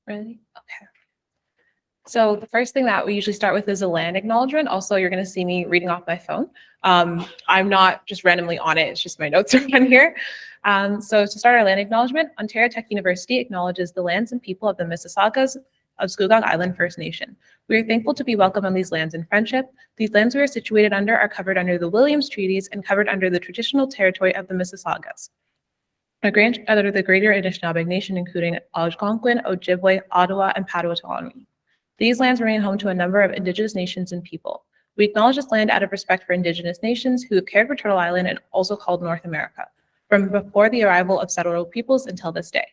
Ready? Okay. So the first thing that we usually start with is a land acknowledgement. Also, you're going to see me reading off my phone. I'm not just randomly on it. It's just my notes are on here. So to start our land acknowledgement, Ontario Tech University acknowledges the lands and people of the Mississaugas of Scugog Island First Nation. We are thankful to be welcome on these lands in friendship. These lands we are situated under are covered under the Williams Treaties and covered under the traditional territory of the Mississaugas. A grant under the Greater Anishinaabe Nation, including Algonquin, Ojibwe, Ottawa, and Potawatomi. These lands remain home to a number of Indigenous nations and people. We acknowledge this land out of respect for Indigenous nations who have cared for Turtle Island and also called North America, from before the arrival of settled peoples until this day.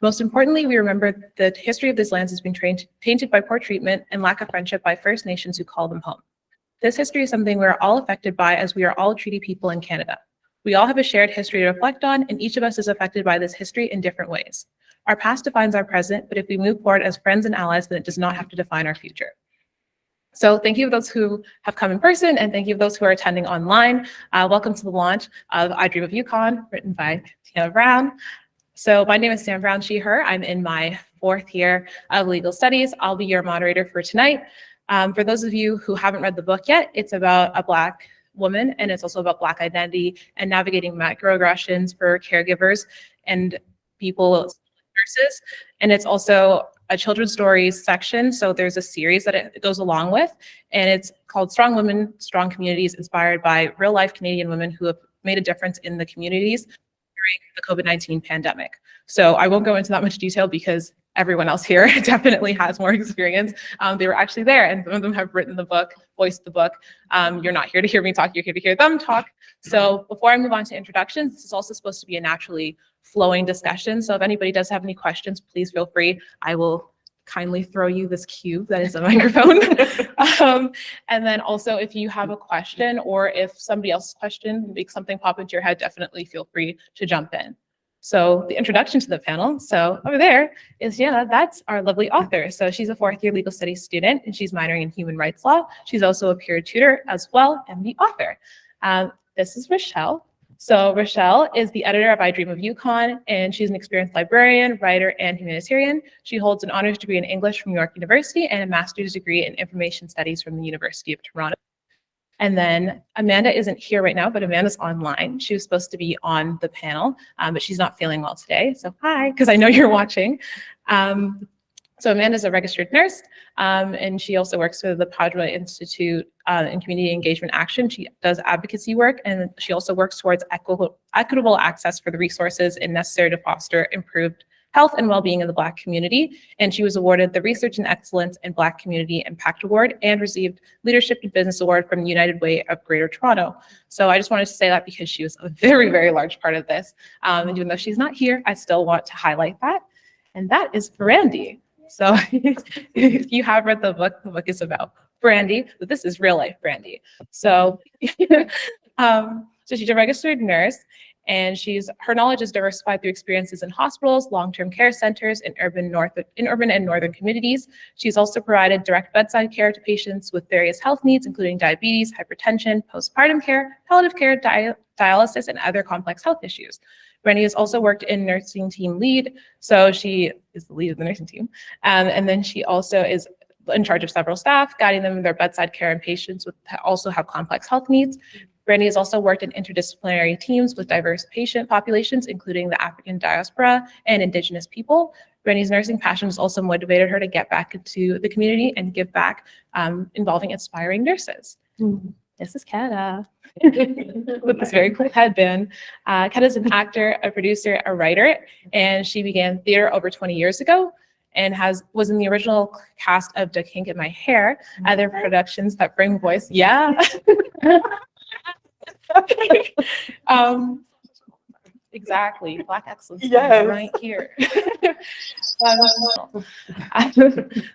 Most importantly, we remember the history of these lands has been tainted by poor treatment and lack of friendship by First Nations who call them home. This history is something we are all affected by as we are all treaty people in Canada. We all have a shared history to reflect on, and each of us is affected by this history in different ways. Our past defines our present, but if we move forward as friends and allies, then it does not have to define our future. So thank you to those who have come in person, and thank you to those who are attending online. Welcome to the launch of I Dream of Yukon, written by Tyannah Brown. So my name is Sam Brown, she, her. I'm in my 4th year of legal studies. I'll be your moderator for tonight. For those of you who haven't read the book yet, it's about a Black woman, and it's also about Black identity and navigating microaggressions for caregivers and people, nurses. And it's also a children's stories section. So there's a series that it goes along with, and it's called Strong Women, Strong Communities, inspired by real life Canadian women who have made a difference in the communities during the COVID-19 pandemic. So I won't go into that much detail because everyone else here definitely has more experience. They were actually there, and some of them have written the book, voiced the book. You're not here to hear me talk, you're here to hear them talk. So before I move on to introductions, this is also supposed to be a naturally flowing discussion. So if anybody does have any questions, please feel free. I will kindly throw you this cube that is a microphone. And then also if you have a question, or if somebody else's question makes something pop into your head, definitely feel free to jump in. So the introduction to the panel. So over there is Tyannah, that's our lovely author. So she's a 4th year legal studies student, and she's minoring in human rights law. She's also a peer tutor as well, and the author. This is Rochelle. So Rochelle is the editor of I Dream of Yukon, and she's an experienced librarian, writer, and humanitarian. She holds an honors degree in English from York University and a master's degree in information studies from the University of Toronto. And then Amanda isn't here right now, but Amanda's online. She was supposed to be on the panel, but she's not feeling well today. So hi, because I know you're watching. So Amanda's a registered nurse, and she also works with the Padua Institute in Community Engagement Action. She does advocacy work, and she also works towards equitable access for the resources necessary to foster improved health and well-being of the Black community. And she was awarded the Research and Excellence in Black Community Impact Award and received Leadership in Business Award from the United Way of Greater Toronto. So I just wanted to say that because she was a very, very large part of this. And even though she's not here, I still want to highlight that. And that is Brandy. So if you have read the book is about Brandy, but this is real life Brandy. So, so she's a registered nurse, and her knowledge is diversified through experiences in hospitals, long-term care centers, and urban and northern communities. She's also provided direct bedside care to patients with various health needs, including diabetes, hypertension, postpartum care, palliative care, dialysis, and other complex health issues. Brandy has also worked in nursing team lead, so she is the lead of the nursing team. And then she also is in charge of several staff, guiding them in their bedside care and patients also have complex health needs. Brandy has also worked in interdisciplinary teams with diverse patient populations, including the African diaspora and Indigenous people. Brandy's nursing passion has also motivated her to get back into the community and give back, involving inspiring nurses. This is Keta with this very cool headband. Keta is an actor, a producer, a writer, and she began theater over 20 years ago and was in the original cast of The Kink in My Hair, other productions that bring voice. Yeah. Exactly, Black excellence, yes. Right here.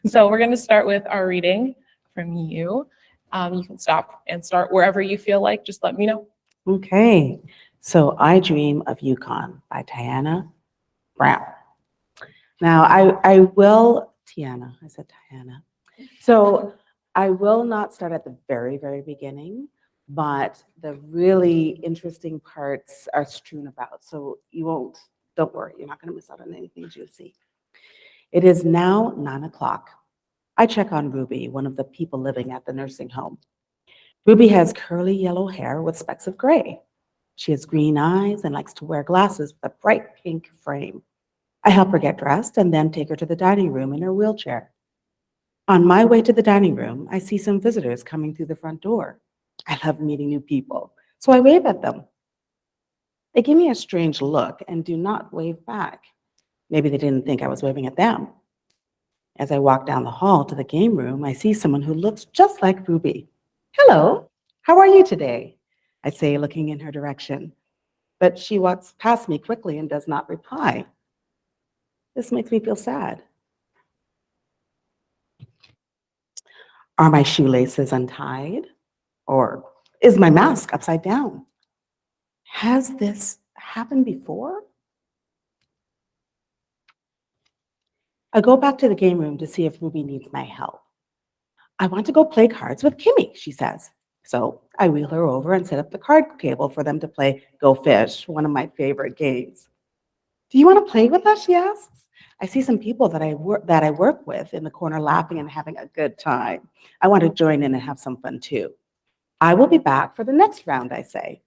So we're going to start with our reading from you. You can stop and start wherever you feel like. Just let me know. Okay. So I Dream of Yukon by Tyannah Brown. Now I will, Tyannah, I said Tyannah. So I will not start at the very, very beginning, but the really interesting parts are strewn about. So don't worry, you're not going to miss out on anything juicy. It is now 9 o'clock. I check on Ruby, one of the people living at the nursing home. Ruby has curly yellow hair with specks of gray. She has green eyes and likes to wear glasses with a bright pink frame. I help her get dressed and then take her to the dining room in her wheelchair. On my way to the dining room, I see some visitors coming through the front door. I love meeting new people, so I wave at them. They give me a strange look and do not wave back. Maybe they didn't think I was waving at them. As I walk down the hall to the game room, I see someone who looks just like Ruby. Hello, how are you today? I say, looking in her direction. But she walks past me quickly and does not reply. This makes me feel sad. Are my shoelaces untied? Or is my mask upside down? Has this happened before? I go back to the game room to see if Ruby needs my help. I want to go play cards with Kimmy, she says. So I wheel her over and set up the card table for them to play Go Fish, one of my favorite games. Do you want to play with us, she asks. I see some people that I work with in the corner laughing and having a good time. I want to join in and have some fun too. I will be back for the next round, I say.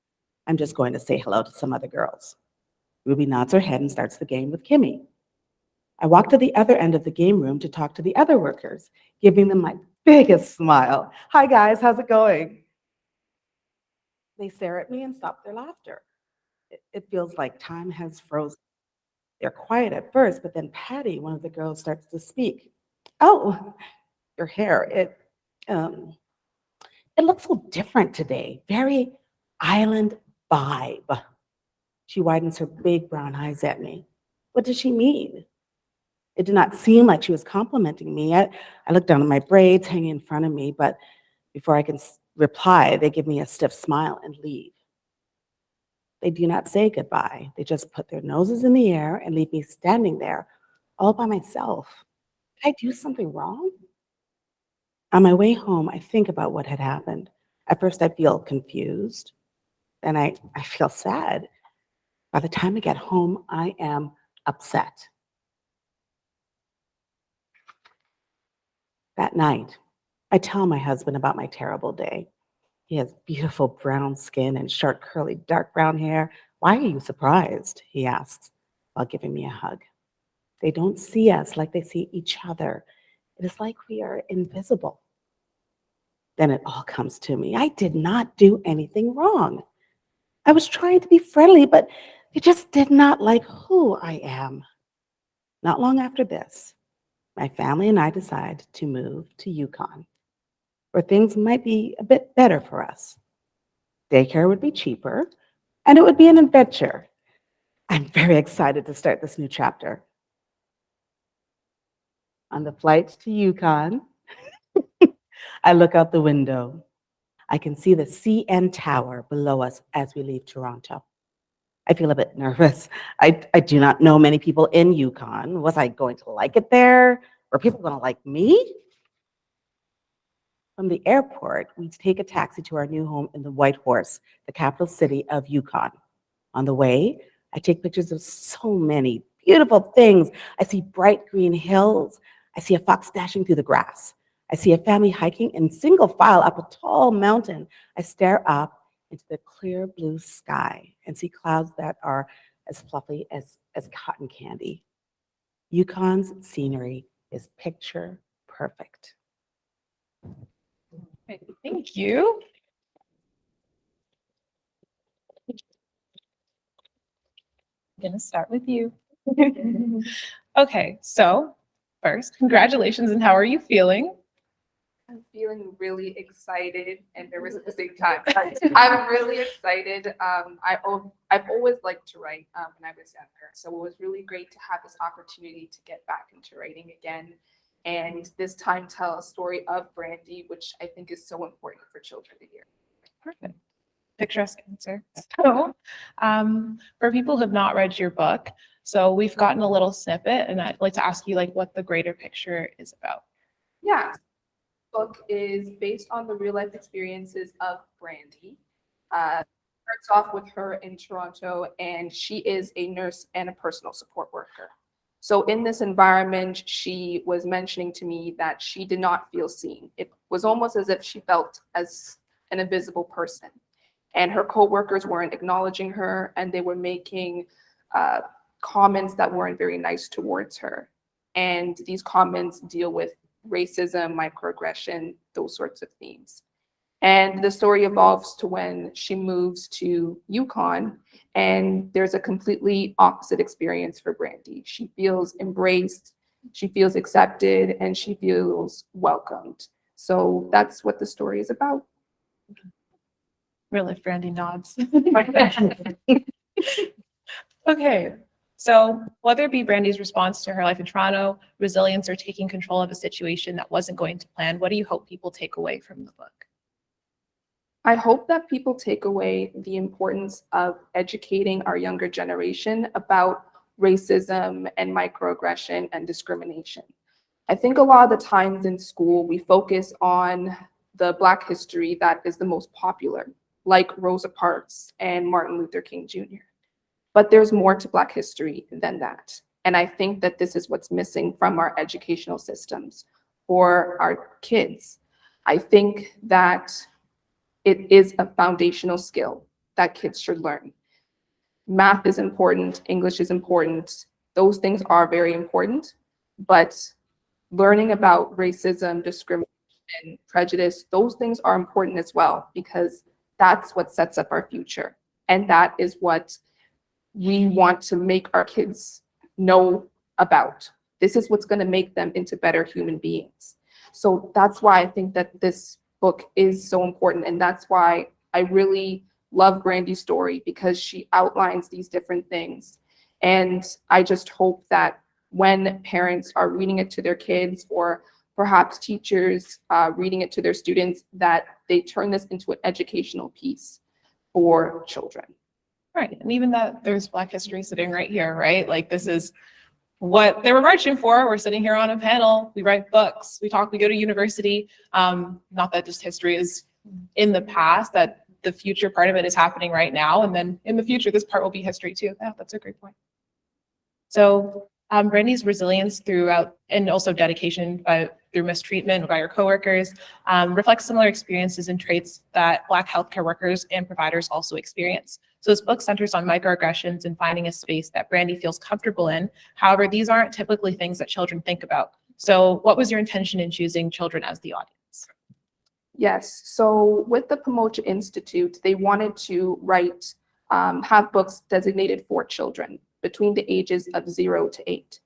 I'm just going to say hello to some other girls. Ruby nods her head and starts the game with Kimmy. I walk to the other end of the game room to talk to the other workers, giving them my biggest smile. Hi guys, how's it going? They stare at me and stop their laughter. It feels like time has frozen. They're quiet at first, but then Patty, one of the girls, starts to speak. Oh, your hair, um, it looks so different today. Very island vibe. She widens her big brown eyes at me. What does she mean? It did not seem like she was complimenting me. I look down at my braids hanging in front of me, but before I can reply, they give me a stiff smile and leave. They do not say goodbye. They just put their noses in the air and leave me standing there all by myself. Did I do something wrong? On my way home, I think about what had happened. At first, I feel confused. Then I feel sad. By the time I get home, I am upset. That night, I tell my husband about my terrible day. He has beautiful brown skin and short, curly, dark brown hair. Why are you surprised? He asks while giving me a hug. They don't see us like they see each other. It is like we are invisible. Then it all comes to me. I did not do anything wrong. I was trying to be friendly, but they just did not like who I am. Not long after this, my family and I decide to move to Yukon, where things might be a bit better for us. Daycare would be cheaper, and it would be an adventure. I'm very excited to start this new chapter. On the flight to Yukon, I look out the window. I can see the CN Tower below us as we leave Toronto. I feel a bit nervous. I do not know many people in Yukon. Was I going to like it there? Were people going to like me? From the airport, we take a taxi to our new home in the White Horse, the capital city of Yukon. On the way, I take pictures of so many beautiful things. I see bright green hills. I see a fox dashing through the grass. I see a family hiking in single file up a tall mountain. I stare up into the clear blue sky and see clouds that are as fluffy as cotton candy. Yukon's scenery is picture perfect. Okay, thank you. I'm going to start with you. Okay, so first, congratulations, and how are you feeling? I'm feeling really excited and nervous at the same time. I'm really excited. I've always liked to write when I was younger, so it was really great to have this opportunity to get back into writing again, and this time tell a story of Brandy, which I think is so important for children to hear. Perfect. Picturesque answer. So, for people who have not read your book, so we've gotten a little snippet, and I'd like to ask you like what the greater picture is about. Yeah, book is based on the real life experiences of Brandy. Starts off with her in Toronto, and she is a nurse and a personal support worker. So in this environment, she was mentioning to me that she did not feel seen. It was almost as if she felt as an invisible person. And her coworkers weren't acknowledging her, and they were making comments that weren't very nice towards her. And these comments deal with racism, microaggression, those sorts of themes. And the story evolves to when she moves to Yukon, and there's a completely opposite experience for Brandy. She feels embraced, she feels accepted, and she feels welcomed. So that's what the story is about. Really, Brandy nods. Okay, so whether it be Brandy's response to her life in Toronto, resilience, or taking control of a situation that wasn't going to plan, what do you hope people take away from the book? I hope that people take away the importance of educating our younger generation about racism and microaggression and discrimination. I think a lot of the times in school, we focus on the Black history that is the most popular, like Rosa Parks and Martin Luther King Jr. But there's more to Black history than that. And I think that this is what's missing from our educational systems for our kids. I think that it is a foundational skill that kids should learn. Math is important, English is important. Those things are very important, but learning about racism, discrimination, prejudice, those things are important as well, because that's what sets up our future. And that is what we want to make our kids know about. This is what's going to make them into better human beings. So that's why I think that this book is so important. And that's why I really love Brandy's story, because she outlines these different things. And I just hope that when parents are reading it to their kids, or perhaps teachers reading it to their students, that they turn this into an educational piece for children. Right, and even that there's Black history sitting right here, right? Like, this is what they were marching for. We're sitting here on a panel, we write books, we talk, we go to university. Not that just history is in the past, that the future part of it is happening right now. And then in the future, this part will be history too. Yeah, that's a great point. So Brandy's resilience throughout, and also dedication through mistreatment by her coworkers, reflects similar experiences and traits that Black healthcare workers and providers also experience. So this book centers on microaggressions and finding a space that Brandy feels comfortable in. However, these aren't typically things that children think about. So what was your intention in choosing children as the audience? Yes, so with the Pomocha Institute, they wanted to write, have books designated for children between the ages of 0 to 8.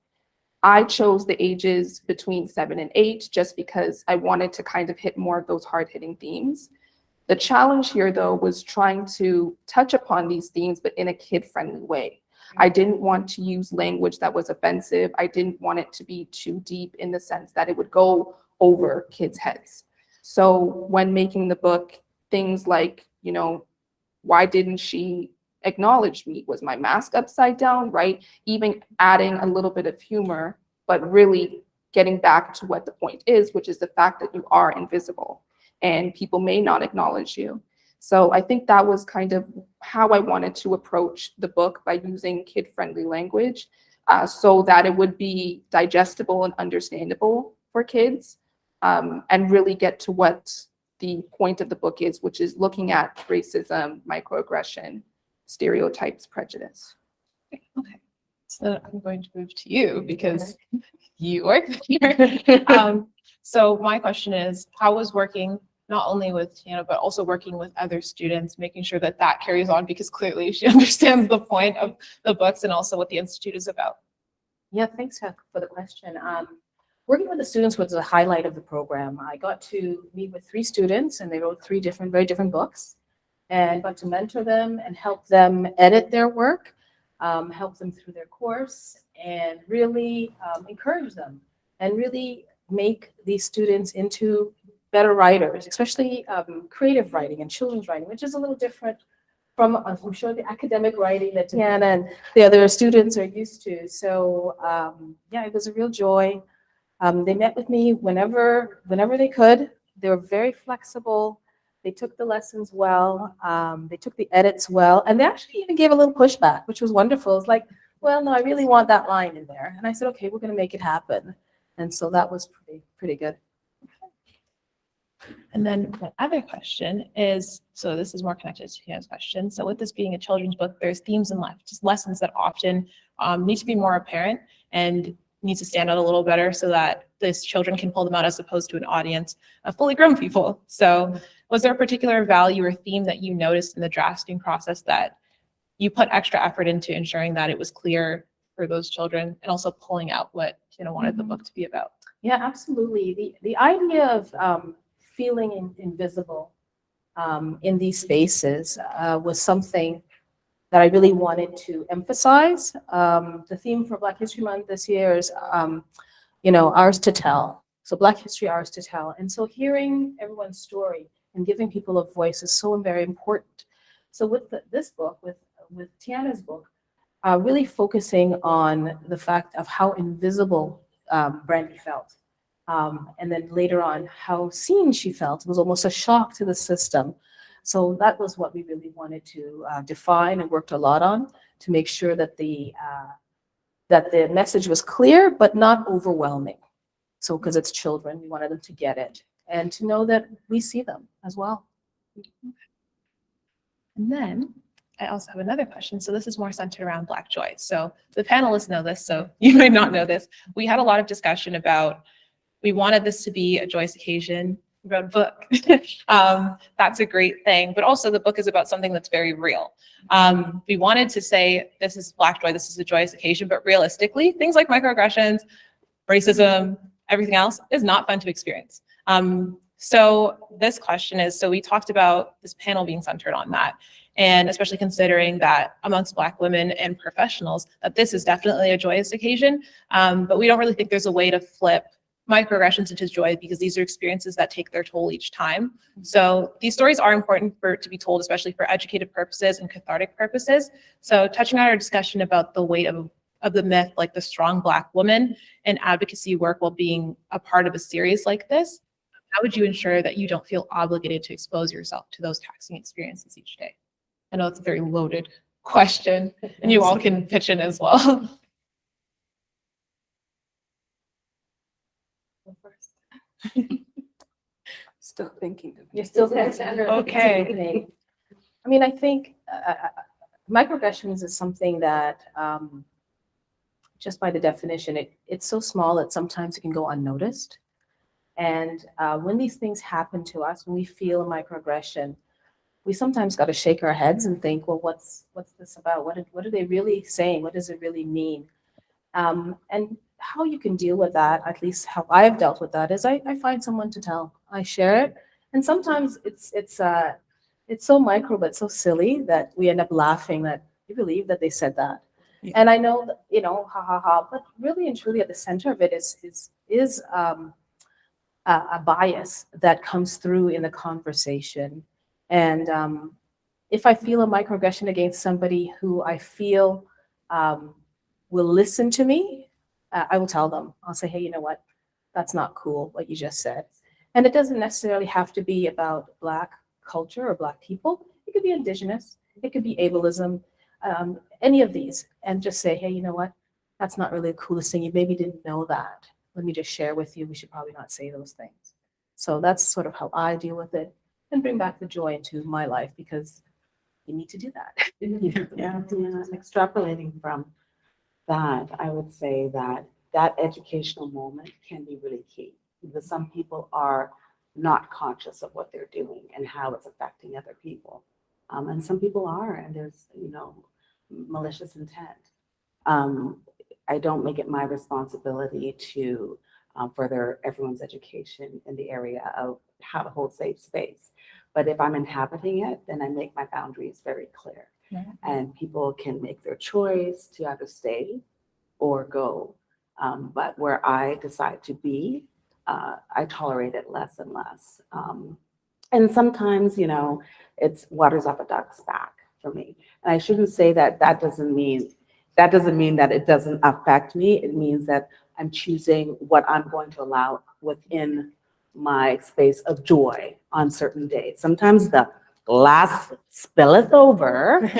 I chose the ages between 7 and 8 just because I wanted to kind of hit more of those hard-hitting themes. The challenge here, though, was trying to touch upon these themes, but in a kid-friendly way. I didn't want to use language that was offensive. I didn't want it to be too deep in the sense that it would go over kids' heads. So when making the book, things like, why didn't she acknowledge me? Was my mask upside down, right? Even adding a little bit of humor, but really getting back to what the point is, which is the fact that you are invisible and people may not acknowledge you. So I think that was kind of how I wanted to approach the book, by using kid-friendly language so that it would be digestible and understandable for kids, and really get to what the point of the book is, which is looking at racism, microaggression, stereotypes, prejudice. Okay, so I'm going to move to you because you work here. So my question is, how was working not only with Tyannah, but also working with other students, making sure that that carries on, because clearly she understands the point of the books and also what the Institute is about? Yeah, thanks for the question. Working with the students was the highlight of the program. I got to meet with 3 students, and they wrote 3 very different books, and got to mentor them and help them edit their work, help them through their course, and really encourage them and really make these students into better writers, especially creative writing and children's writing, which is a little different from, I'm sure, the academic writing that Tyannah and the other students are used to. So yeah, it was a real joy. They met with me whenever they could. They were very flexible. They took the lessons well. They took the edits well, and they actually even gave a little pushback, which was wonderful. It's like, well, no, I really want that line in there. And I said, okay, we're going to make it happen. And so that was pretty good. And then my other question is, so this is more connected to Hannah's question. So with this being a children's book, there's themes in life, just lessons that often need to be more apparent and need to stand out a little better so that these children can pull them out as opposed to an audience of fully grown people. So was there a particular value or theme that you noticed in the drafting process that you put extra effort into ensuring that it was clear for those children and also pulling out what Hannah wanted the book to be about? Yeah, absolutely. The idea of feeling invisible in these spaces was something that I really wanted to emphasize. The theme for Black History Month this year is, ours to tell. So Black history, ours to tell. And so hearing everyone's story and giving people a voice is so very important. So with this book, with Tyannah's book, really focusing on the fact of how invisible Brandy felt. And then later on, how seen she felt. It was almost a shock to the system. So that was what we really wanted to define and worked a lot on to make sure that the message was clear, but not overwhelming. So because it's children, we wanted them to get it and to know that we see them as well. And then I also have another question. So this is more centered around Black joy. So the panelists know this, so you might not know this. We had a lot of discussion about, we wanted this to be a joyous occasion. We wrote a book. That's a great thing. But also the book is about something that's very real. We wanted to say, this is Black joy, this is a joyous occasion, but realistically, things like microaggressions, racism, everything else is not fun to experience. So this question is, so we talked about this panel being centered on that, and especially considering that amongst Black women and professionals, that this is definitely a joyous occasion, but we don't really think there's a way to flip microaggressions into joy because these are experiences that take their toll each time. So these stories are important to be told, especially for educative purposes and cathartic purposes. So touching on our discussion about the weight of the myth, like the strong Black woman and advocacy work while being a part of a series like this, how would you ensure that you don't feel obligated to expose yourself to those taxing experiences each day? I know it's a very loaded question, and you all can pitch in as well. Still thinking. You're still thinking. Okay. I mean, I think microaggressions is something that, just by the definition, it's so small that sometimes it can go unnoticed. And when these things happen to us, when we feel a microaggression, we sometimes got to shake our heads and think, well, what's this about? What are they really saying? What does it really mean? And how you can deal with that, at least how I've dealt with that, is I find someone to tell. I share it, and sometimes it's so micro but so silly that we end up laughing that you believe that they said that. Yeah. And I know that, ha ha ha, but really and truly at the center of it is a bias that comes through in the conversation. And if I feel a microaggression against somebody who I feel will listen to me, I will tell them. I'll say, hey, you know what? That's not cool, what you just said. And it doesn't necessarily have to be about Black culture or Black people. It could be Indigenous. It could be ableism, any of these. And just say, hey, you know what? That's not really the coolest thing. You maybe didn't know that. Let me just share with you. We should probably not say those things. So that's sort of how I deal with it and bring back the joy into my life, because you need to do that. Yeah. Extrapolating from that, I would say that educational moment can be really key, because some people are not conscious of what they're doing and how it's affecting other people. And some people are, and there's, malicious intent. I don't make it my responsibility to further everyone's education in the area of how to hold safe space. But if I'm inhabiting it, then I make my boundaries very clear. Yeah. And people can make their choice to either stay or go. But where I decide to be, I tolerate it less and less. And sometimes, it's waters off a duck's back for me. And I shouldn't say that doesn't mean that it doesn't affect me. It means that I'm choosing what I'm going to allow within my space of joy on certain days. Sometimes the glass spilleth over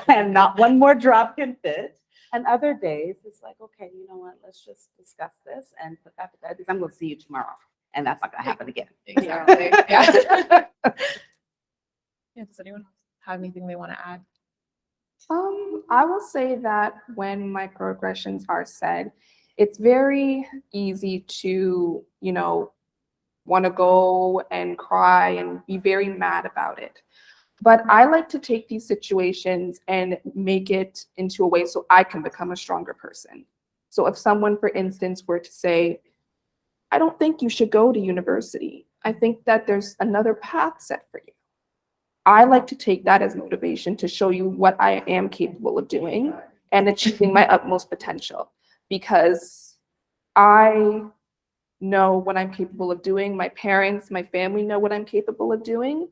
and not one more drop can fit. And other days, it's like, okay, you know what, let's just discuss this and put that to bed because I'm going to see you tomorrow. And that's not going to happen again. Exactly. Yeah. Does anyone have anything they want to add? I will say that when microaggressions are said, it's very easy to, want to go and cry and be very mad about it. But I like to take these situations and make it into a way so I can become a stronger person. So if someone, for instance, were to say, I don't think you should go to university. I think that there's another path set for you. I like to take that as motivation to show you what I am capable of doing and achieving my utmost potential, because I know what I'm capable of doing. My parents, my family know what I'm capable of doing.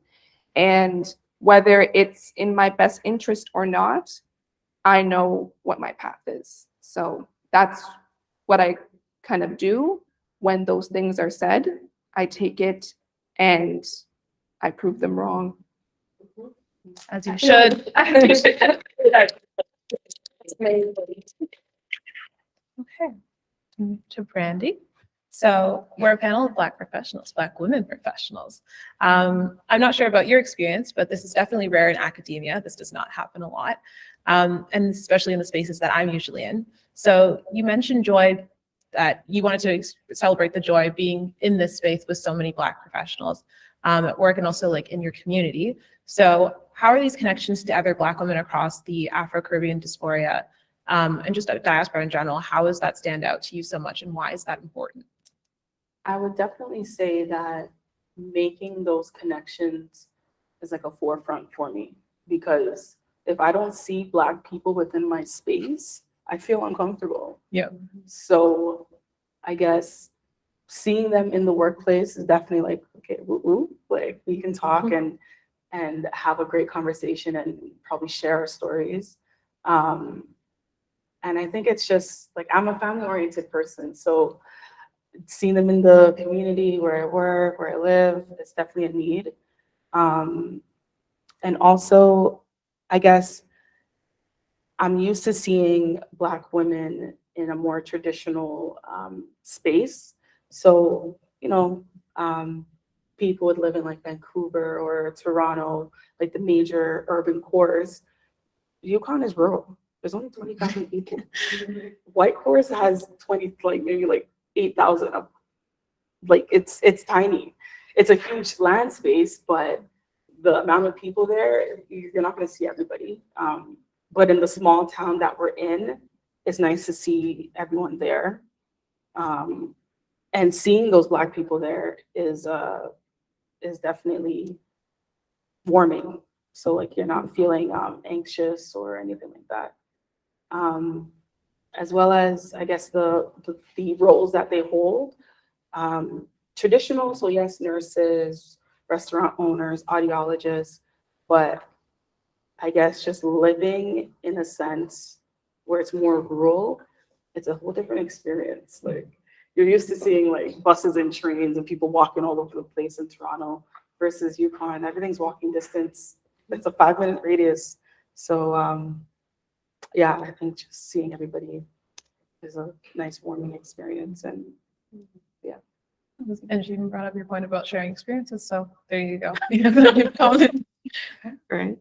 And whether it's in my best interest or not, I know what my path is. So that's what I kind of do when those things are said. I take it and I prove them wrong. As you should. Okay. To Brandy. So we're a panel of Black professionals, Black women professionals. I'm not sure about your experience, but this is definitely rare in academia. This does not happen a lot, and especially in the spaces that I'm usually in. So you mentioned joy, that you wanted to celebrate the joy of being in this space with so many Black professionals at work and also like in your community. So how are these connections to other Black women across the Afro-Caribbean diaspora and just diaspora in general? How does that stand out to you so much, and why is that important? I would definitely say that making those connections is like a forefront for me, because if I don't see Black people within my space, I feel uncomfortable. Yeah. So I guess seeing them in the workplace is definitely like, okay, like we can talk and have a great conversation and probably share our stories. And I think it's just like, I'm a family-oriented person, so seeing them in the community where I work, where I live, it's definitely a need. And also, I guess I'm used to seeing Black women in a more traditional space. So, people would live in like Vancouver or Toronto, like the major urban cores. Yukon is rural. There's only 20,000 people. White Horse has 20, like maybe like 8,000 of, like it's tiny. It's a huge land space, but the amount of people there, you're not going to see everybody. But in the small town that we're in, it's nice to see everyone there. And seeing those Black people there is definitely warming. So like you're not feeling anxious or anything like that. As well as, I guess, the roles that they hold. Traditional, so yes, nurses, restaurant owners, audiologists, but I guess just living in a sense where it's more rural, it's a whole different experience. Like you're used to seeing like buses and trains and people walking all over the place in Toronto versus Yukon. Everything's walking distance. It's a 5-minute radius. So yeah, I think just seeing everybody is a nice warming experience. And yeah. And she even brought up your point about sharing experiences. So there you go. Right.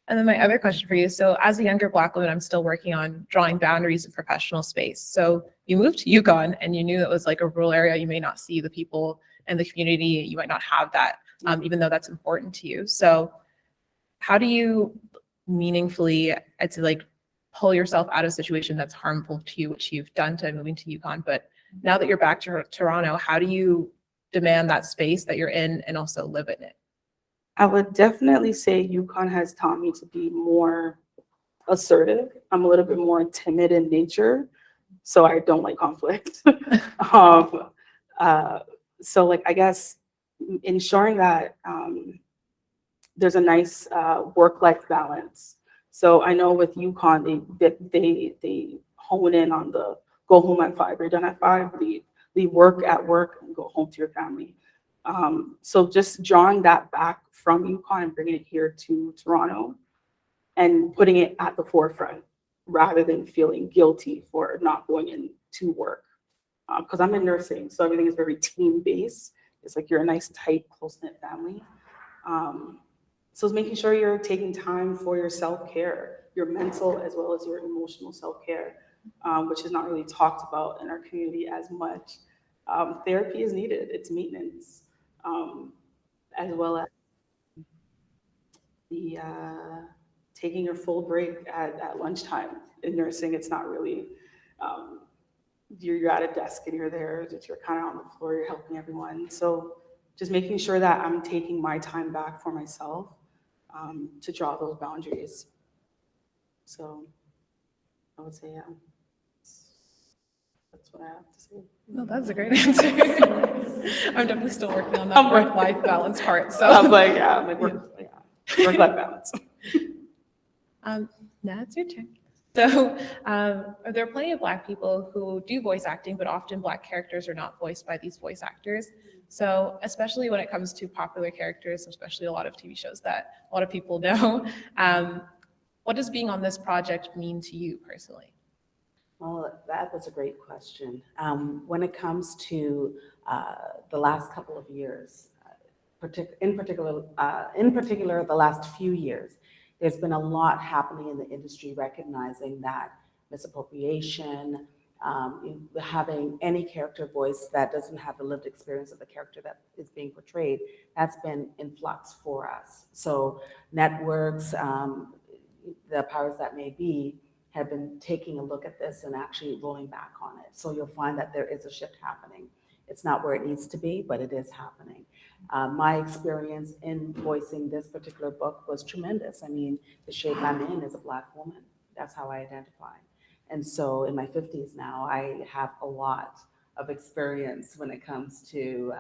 And then my other question for you. So as a younger Black woman, I'm still working on drawing boundaries of professional space. So you moved to Yukon and you knew that was like a rural area. You may not see the people in the community. You might not have that, even though that's important to you. So how do you meaningfully, I'd say, like pull yourself out of a situation that's harmful to you, which you've done to moving to Yukon, but now that you're back to Toronto, how do you demand that space that you're in and also live in it? I would definitely say Yukon has taught me to be more assertive. I'm a little bit more timid in nature, so I don't like conflict. So like, I guess ensuring that there's a nice work-life balance. So I know with Yukon, they hone in on the go home at 5, you're done at 5, leave work at work and go home to your family. So just drawing that back from Yukon and bringing it here to Toronto and putting it at the forefront. rather than feeling guilty for not going in to work. Because I'm in nursing, so everything is very team-based. It's like you're a nice, tight, close-knit family. So it's making sure you're taking time for your self-care, your mental as well as your emotional self-care, which is not really talked about in our community as much. Therapy is needed, it's maintenance, as well as the taking your full break at lunchtime. In nursing, it's not really, you're at a desk and you're there, that you're kind of on the floor, you're helping everyone. So just making sure that I'm taking my time back for myself, to draw those boundaries. So I would say, yeah, that's what I have to say. No, that's a great answer. I'm definitely still working on that work-life balance part. So I'm like, yeah, I'm like, work-life balance. now it's your turn. So there are plenty of Black people who do voice acting, but often Black characters are not voiced by these voice actors. So especially when it comes to popular characters, especially a lot of TV shows that a lot of people know, what does being on this project mean to you personally? Well, that was a great question. When it comes to the last couple of years, in particular, the last few years, there's been a lot happening in the industry, recognizing that misappropriation, having any character voice that doesn't have the lived experience of the character that is being portrayed, that's been in flux for us. So networks, the powers that may be, have been taking a look at this and actually rolling back on it. So you'll find that there is a shift happening. It's not where it needs to be, but it is happening. My experience in voicing this particular book was tremendous. I mean, the shape I'm in is a Black woman. That's how I identify. And so in my 50s now, I have a lot of experience when it comes to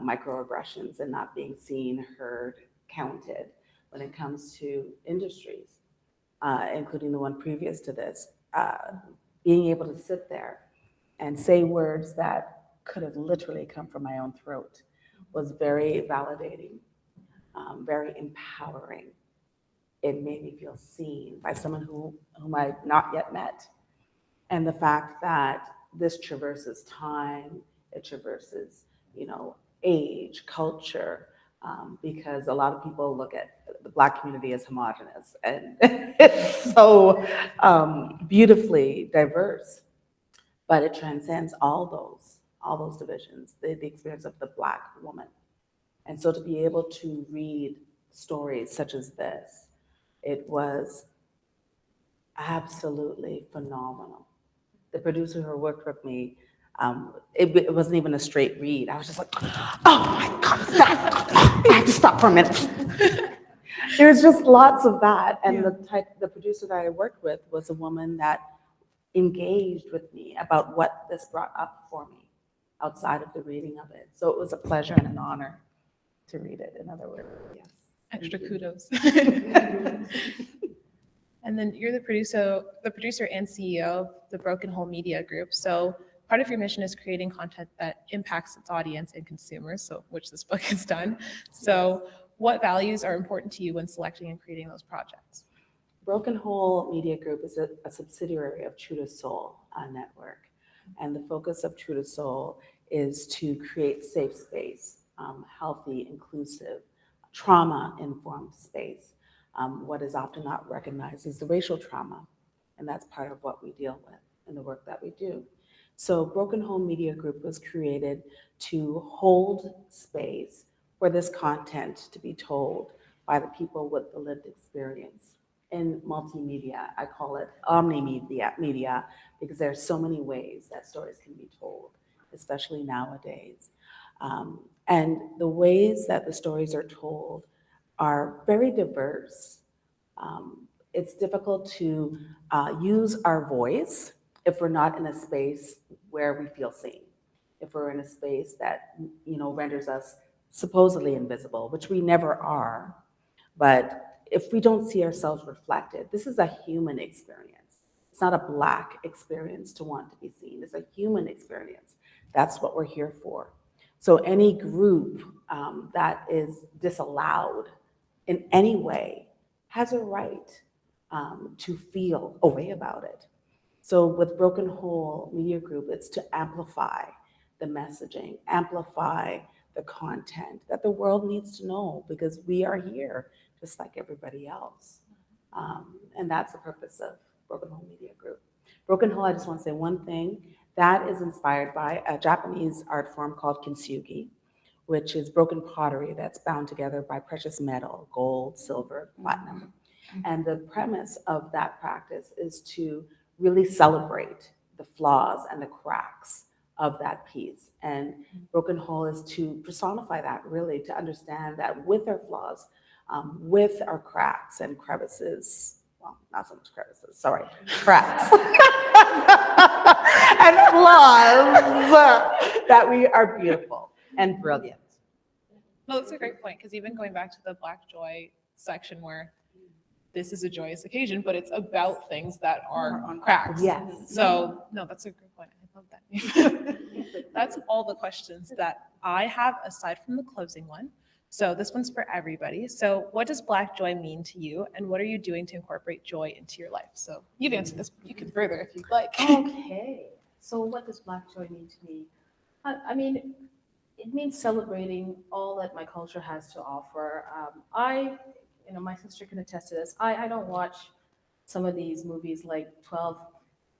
microaggressions and not being seen, heard, counted when it comes to industries. Including the one previous to this, being able to sit there and say words that could have literally come from my own throat was very validating, very empowering. It made me feel seen by someone whom I've not yet met. And the fact that this traverses time, it traverses, age, culture, because a lot of people look at the Black community as homogenous, and it's so beautifully diverse, but it transcends all those divisions, the experience of the Black woman. And so to be able to read stories such as this, it was absolutely phenomenal. The producer who worked with me, it wasn't even a straight read. I was just like, oh my God, I have to stop for a minute. There's just lots of that. And the producer that I worked with was a woman that engaged with me about what this brought up for me outside of the reading of it. So it was a pleasure and an honor to read it, in other words, yes. Extra kudos. And then you're the producer and CEO of the Broken Hole Media Group. So part of your mission is creating content that impacts its audience and consumers, so which this book has done. So what values are important to you when selecting and creating those projects? Broken Hole Media Group is a subsidiary of True to Soul network. And the focus of True to Soul is to create safe space, healthy, inclusive, trauma-informed space. What is often not recognized is the racial trauma, and that's part of what we deal with in the work that we do. So Broken Home Media Group was created to hold space for this content to be told by the people with the lived experience in multimedia. I call it omnimedia because there are so many ways that stories can be told, especially nowadays. And the ways that the stories are told are very diverse. It's difficult to use our voice if we're not in a space where we feel seen, if we're in a space that renders us supposedly invisible, which we never are. But if we don't see ourselves reflected, this is a human experience. It's not a Black experience to want to be seen. It's a human experience. That's what we're here for. So any group that is disallowed in any way has a right to feel a way about it. So with Broken Hole Media Group, it's to amplify the messaging, amplify the content that the world needs to know, because we are here just like everybody else. And that's the purpose of Broken Hole Media Group. Broken Hole, I just want to say one thing, that is inspired by a Japanese art form called kintsugi, which is broken pottery that's bound together by precious metal, gold, silver, platinum. And the premise of that practice is to really celebrate the flaws and the cracks of that piece. And Broken Hole is to personify that, really, to understand that with our flaws, with our cracks and crevices, well, not so much crevices, sorry, cracks and flaws, that we are beautiful and brilliant. No, that's a great point, because even going back to the Black Joy section where this is a joyous occasion, but it's about things that are on cracks. Yes. So, no, that's a great point. I love that. That's all the questions that I have aside from the closing one. So this one's for everybody. So what does Black joy mean to you, and what are you doing to incorporate joy into your life? So you've answered this. You can further if you'd like. Okay, so what does Black joy mean to me? I mean, it means celebrating all that my culture has to offer. My sister can attest to this. I don't watch some of these movies like 12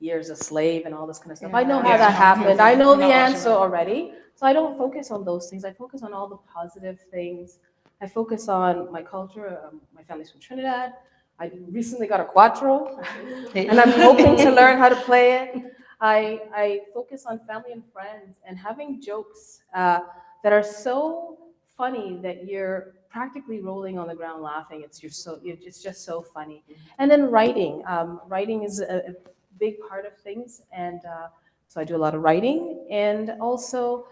Years a Slave and all this kind of stuff. I know how Yeah. that happened. I know I'm the not watching answer that. already. So I don't focus on those things. I focus on all the positive things. I focus on my culture. My family's from Trinidad. I recently got a cuatro, and I'm hoping to learn how to play it. I focus on family and friends and having jokes that are so funny that you're practically rolling on the ground laughing. It's just so funny. And then writing. Writing is a big part of things, and so I do a lot of writing, and also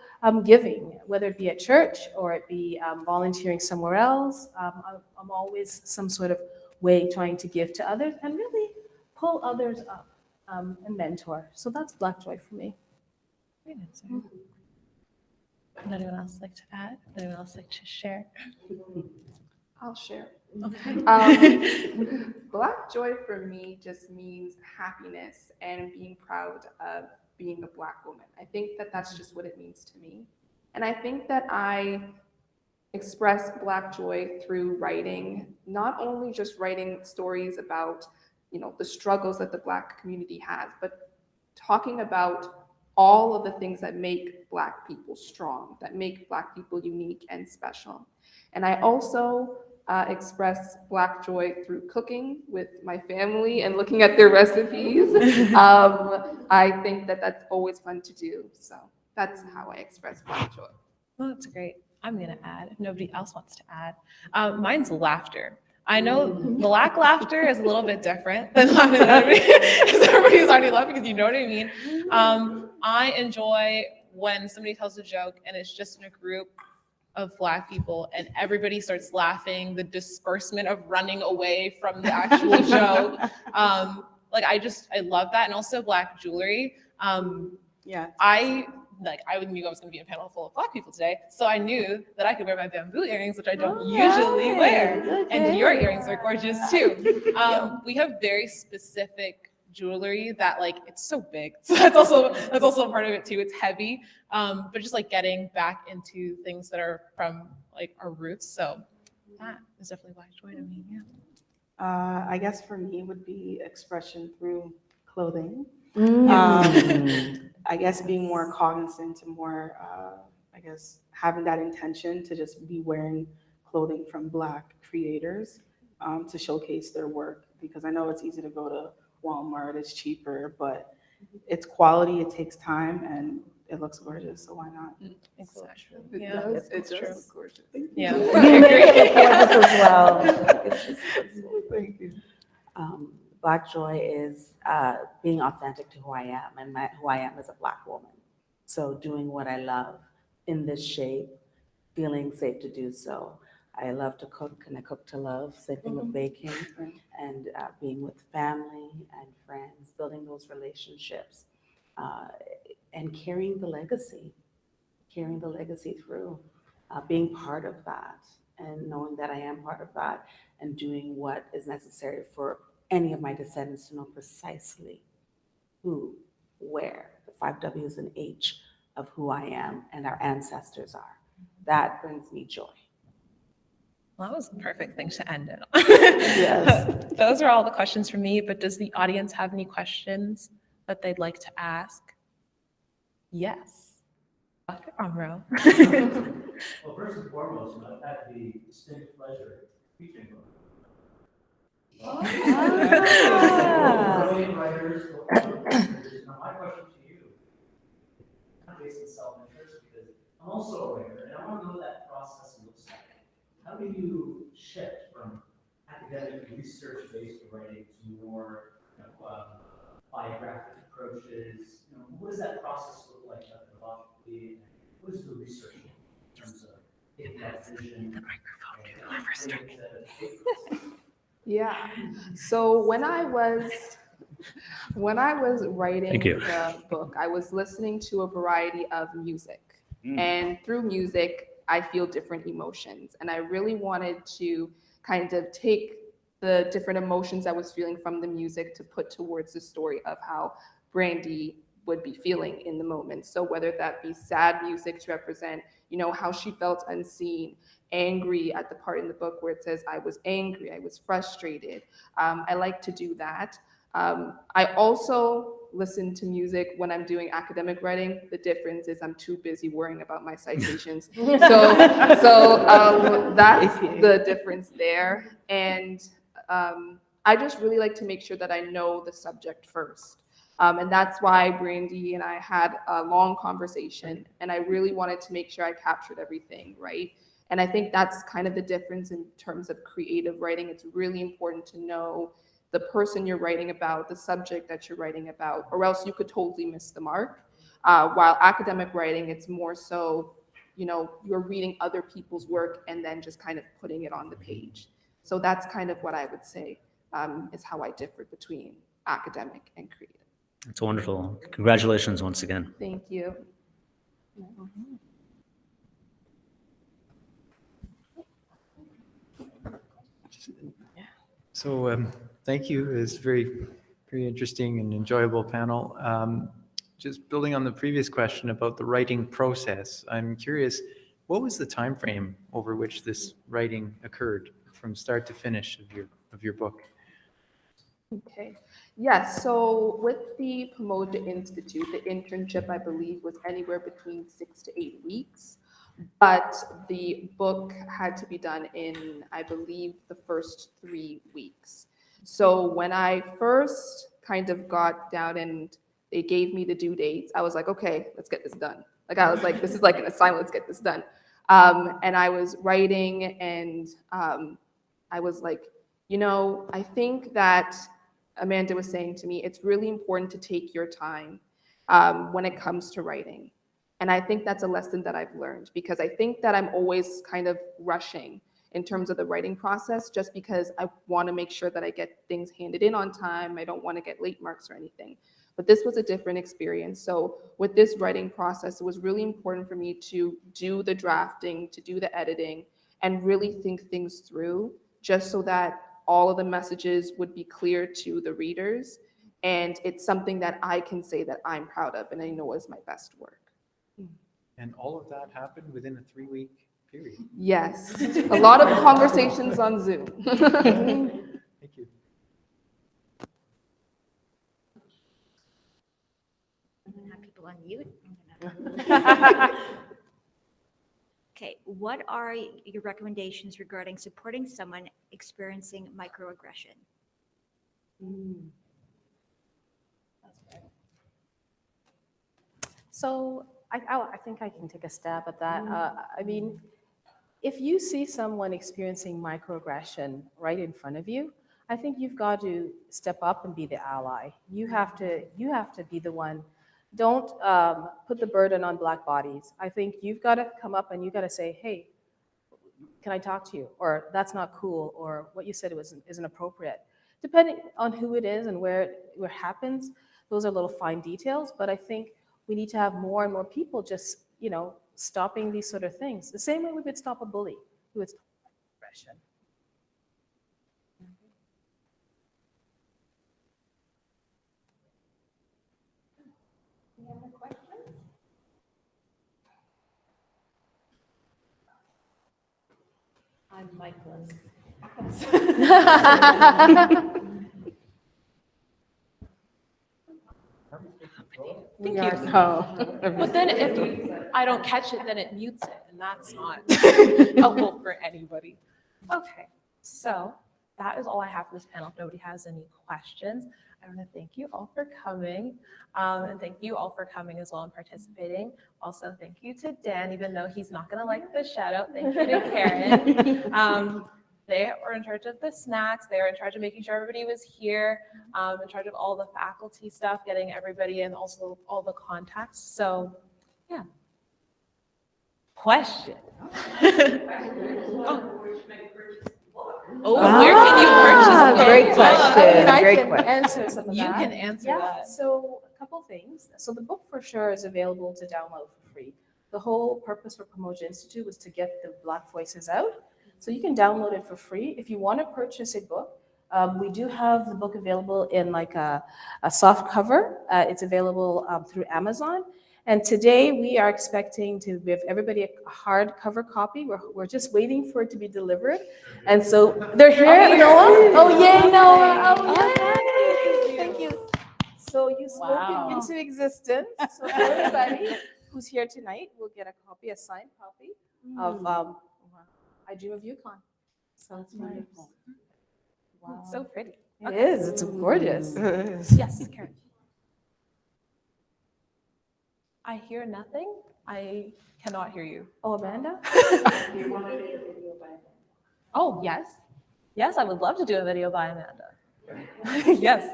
giving, whether it be at church or it be volunteering somewhere else. I'm always some sort of way trying to give to others and really pull others up and mentor. So that's Black joy for me. Great answer. Would anyone else like to add? Would anyone else like to share? I'll share. Okay. Black joy for me just means happiness and being proud of being a Black woman. I think that that's just what it means to me. And I think that I express Black joy through writing, not only just writing stories about, the struggles that the Black community has, but talking about all of the things that make Black people strong, that make Black people unique and special. And I also express Black joy through cooking with my family and looking at their recipes. I think that that's always fun to do. So that's how I express Black joy. Well, that's great. I'm going to add, if nobody else wants to add. Mine's laughter. I know Black laughter is a little bit different than laughing at everybody, because everybody's already laughing, because you know what I mean. I enjoy when somebody tells a joke and it's just in a group of Black people and everybody starts laughing, the disbursement of running away from the actual joke. I love that. And also Black jewelry. Yeah. I knew I was going to be in a panel full of Black people today, so I knew that I could wear my bamboo earrings, which I don't usually wear. And your earrings are gorgeous too. We have very specific jewelry that it's so big. So that's also a part of it too. It's heavy, but just getting back into things that are from our roots. So that is definitely Black joy to me. Yeah. I guess for me would be expression through clothing. I guess being more cognizant and more, having that intention to just be wearing clothing from Black creators to showcase their work, because I know it's easy to go to Walmart, it's cheaper, but it's quality, it takes time, and it looks gorgeous, so why not? Exactly. It Yeah, does. It it's does true. look gorgeous. Yeah. Gorgeous as well. It's just Thank you. Black joy is being authentic to who I am, and who I am as a Black woman. So doing what I love in this shape, feeling safe to do so. I love to cook, and I cook to love. Same thing with baking, and being with family and friends, building those relationships, and carrying the legacy through, being part of that, and knowing that I am part of that, and doing what is necessary for any of my descendants to know precisely who, where, the 5 W's and H of who I am and our ancestors are. That brings me joy. Well, that was a perfect thing to end it on. Yes. Those are all the questions from me, but does the audience have any questions that they'd like to ask? Yes. Dr. Amro. Well, first and foremost, I've had the distinct pleasure of teaching them. Ah. Brilliant writers, writers. Now, my question to you, kind of based on self-interest, because I'm also a writer, and I want to know what that process looks like. How do you shift from academic research-based writing to more biographic approaches? What does that process look like methodologically? What is the research in terms of getting that vision? The microphone. Yeah. So when I was writing the book, I was listening to a variety of music. And through music, I feel different emotions. And I really wanted to kind of take the different emotions I was feeling from the music to put towards the story of how Brandy would be feeling in the moment. So whether that be sad music to represent, how she felt unseen, angry at the part in the book where it says, I was angry, I was frustrated. I like to do that. I also listen to music when I'm doing academic writing. The difference is I'm too busy worrying about my citations. So that's the difference there. And I just really like to make sure that I know the subject first. And that's why Brandy and I had a long conversation, and I really wanted to make sure I captured everything, right? And I think that's kind of the difference in terms of creative writing. It's really important to know the person you're writing about, the subject that you're writing about, or else you could totally miss the mark. While academic writing, it's more so, you're reading other people's work and then just kind of putting it on the page. So that's kind of what I would say is how I differ between academic and creative. It's wonderful. Congratulations once again. Thank you. So thank you. It's very, very interesting and enjoyable panel. Just building on the previous question about the writing process, I'm curious, what was the time frame over which this writing occurred from start to finish of your book? Okay. Yes. So with the Pomoda Institute, the internship, I believe, was anywhere between 6 to 8 weeks. But the book had to be done in, I believe, the first 3 weeks. So when I first kind of got down and they gave me the due dates, I was like, okay, let's get this done. Like, I was like, this is like an assignment, let's get this done. And I was writing and I was like, I think that Amanda was saying to me, it's really important to take your time when it comes to writing. And I think that's a lesson that I've learned, because I think that I'm always kind of rushing in terms of the writing process, just because I want to make sure that I get things handed in on time. I don't want to get late marks or anything. But this was a different experience. So with this writing process, it was really important for me to do the drafting, to do the editing, and really think things through, just so that all of the messages would be clear to the readers. And it's something that I can say that I'm proud of and I know is my best work. And all of that happened within a 3-week period. Yes, a lot of conversations on Zoom. Thank you. Have people on mute. Okay, what are your recommendations regarding supporting someone experiencing microaggression? So I think I can take a stab at that. I mean, if you see someone experiencing microaggression right in front of you, I think you've got to step up and be the ally. You have to be the one. Don't put the burden on Black bodies. I think you've got to come up and you've got to say, hey, can I talk to you? Or that's not cool, or what you said isn't appropriate. Depending on who it is and where it happens, those are little fine details, but I think we need to have more and more people just, stopping these sort of things. The same way we would stop a bully, we would stop aggression. I'm Michael's. Thank We you. are But then if I don't catch it, then it mutes it, and that's not helpful for anybody. Okay, so that is all I have for this panel. If nobody has any questions, I want to thank you all for coming, and thank you all for coming as well and participating. Also, thank you to Dan, even though he's not going to like the shout out. Thank you to Karen. They were in charge of the snacks. They were in charge of making sure everybody was here, in charge of all the faculty stuff, getting everybody and also all the contacts. So, yeah. Question. Where can you purchase the great book? question. I Great can question. answer some of You that. can answer Yeah, that. so a couple things. So the book for sure is available to download for free. The whole purpose for Pamoja Institute was to get the Black voices out. So you can download it for free. If you want to purchase a book, we do have the book available in like a soft cover. It's available through Amazon. And today we are expecting to give everybody a hardcover copy. We're just waiting for it to be delivered. And so they're here, Noah. Oh, yay, Noah. Oh, yay. Thank you. So you've spoken into existence. So everybody who's here tonight will get a copy, a signed copy of I Dream of Yukon. So it's wonderful. Wow. It's so pretty. It is. It's gorgeous. Yes, Karen. I hear nothing. I cannot hear you. Oh, Amanda? Oh, yes. Yes, I would love to do a video by Amanda. Yes.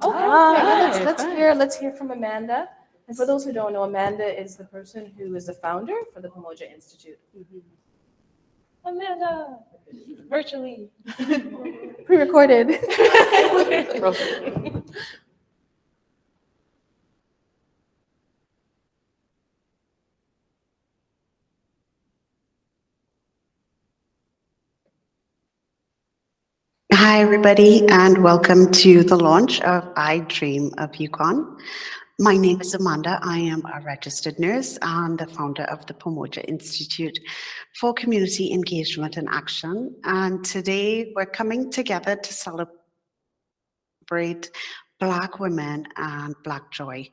Okay, let's hear from Amanda. And for those who don't know, Amanda is the person who is the founder for the Pamoja Institute. Amanda, virtually. Pre-recorded. Hi, everybody, and welcome to the launch of I Dream of Yukon. My name is Amanda. I am a registered nurse and the founder of the Pamoja Institute for Community Engagement and Action. And today we're coming together to celebrate Black women and Black joy.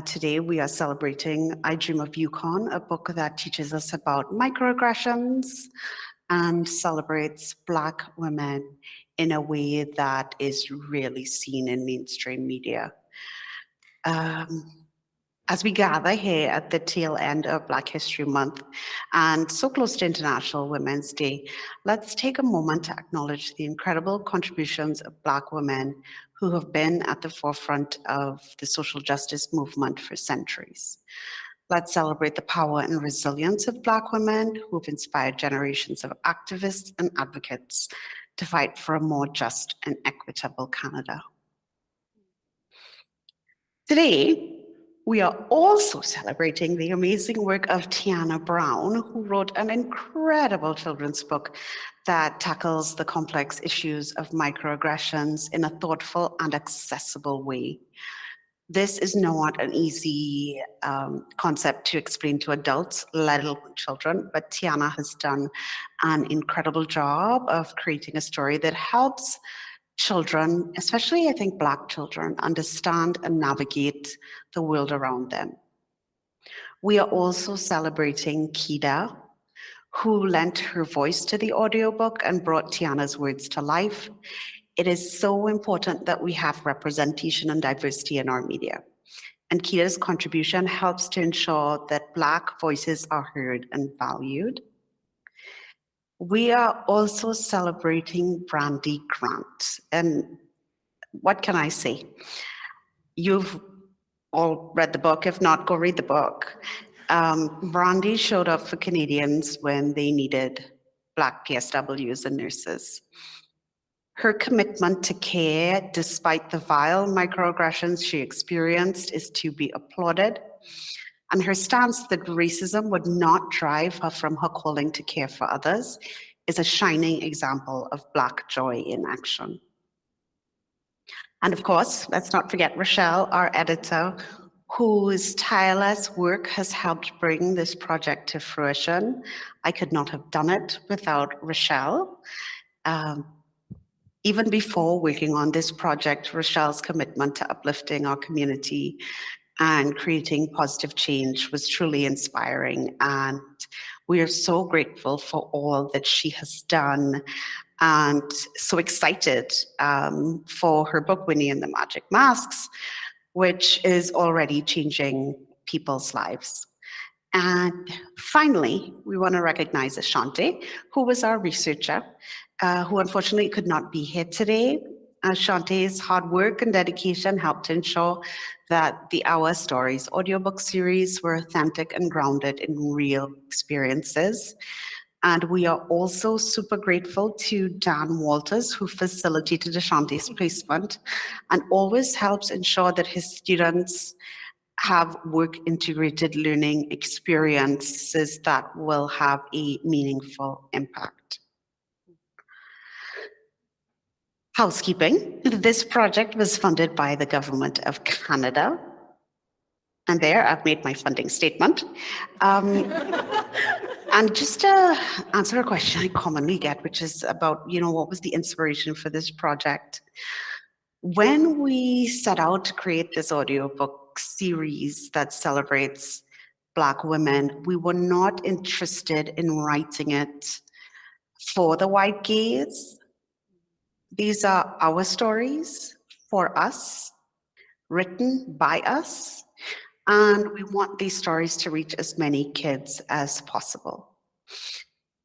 Today we are celebrating I Dream of Yukon, a book that teaches us about microaggressions and celebrates Black women in a way that is really seen in mainstream media. As we gather here at the tail end of Black History Month and so close to International Women's Day, let's take a moment to acknowledge the incredible contributions of Black women who have been at the forefront of the social justice movement for centuries. Let's celebrate the power and resilience of Black women who've inspired generations of activists and advocates to fight for a more just and equitable Canada. Today, we are also celebrating the amazing work of Tyannah Brown, who wrote an incredible children's book that tackles the complex issues of microaggressions in a thoughtful and accessible way. This is not an easy concept to explain to adults, let alone children, but Tyannah has done an incredible job of creating a story that helps children, especially I think Black children, understand and navigate the world around them. We are also celebrating Kida, who lent her voice to the audiobook and brought Tyannah's words to life. It is so important that we have representation and diversity in our media. And Kida's contribution helps to ensure that Black voices are heard and valued. We are also celebrating Brandy Grant. And what can I say? You've all read the book. If not, go read the book. Brandy showed up for Canadians when they needed Black PSWs and nurses. Her commitment to care, despite the vile microaggressions she experienced, is to be applauded. And her stance that racism would not drive her from her calling to care for others is a shining example of Black joy in action. And of course, let's not forget Rochelle, our editor, whose tireless work has helped bring this project to fruition. I could not have done it without Rochelle. Even before working on this project, Rochelle's commitment to uplifting our community and creating positive change was truly inspiring. And we are so grateful for all that she has done and so excited for her book, Winnie and the Magic Masks, which is already changing people's lives. And finally, we want to recognize Ashante, who was our researcher, who unfortunately could not be here today. Ashante's hard work and dedication helped to ensure that the Our Stories audiobook series were authentic and grounded in real experiences. And we are also super grateful to Dan Walters, who facilitated Ashante's placement and always helps ensure that his students have work-integrated learning experiences that will have a meaningful impact. Housekeeping. This project was funded by the Government of Canada. And there, I've made my funding statement. And just to answer a question I commonly get, which is about, what was the inspiration for this project? When we set out to create this audiobook series that celebrates Black women, we were not interested in writing it for the white gaze. These are our stories for us, written by us, and we want these stories to reach as many kids as possible.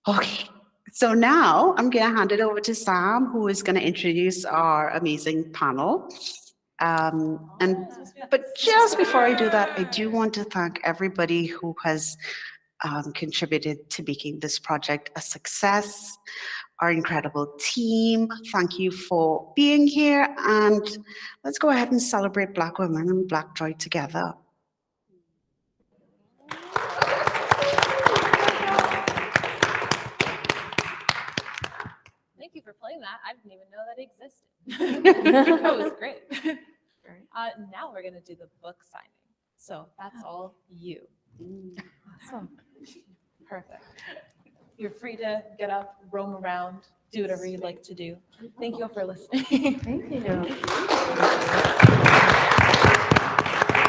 Okay, so now I'm going to hand it over to Sam, who is going to introduce our amazing panel. But just before I do that, I do want to thank everybody who has contributed to making this project a success. Our incredible team, thank you for being here, and let's go ahead and celebrate Black women and Black joy together. Thank you for playing that. I didn't even know that existed. That was great. Now we're going to do the book signing. So that's all you. Awesome. Perfect. You're free to get up, roam around, do whatever you'd like to do. Thank you all for listening. Thank you.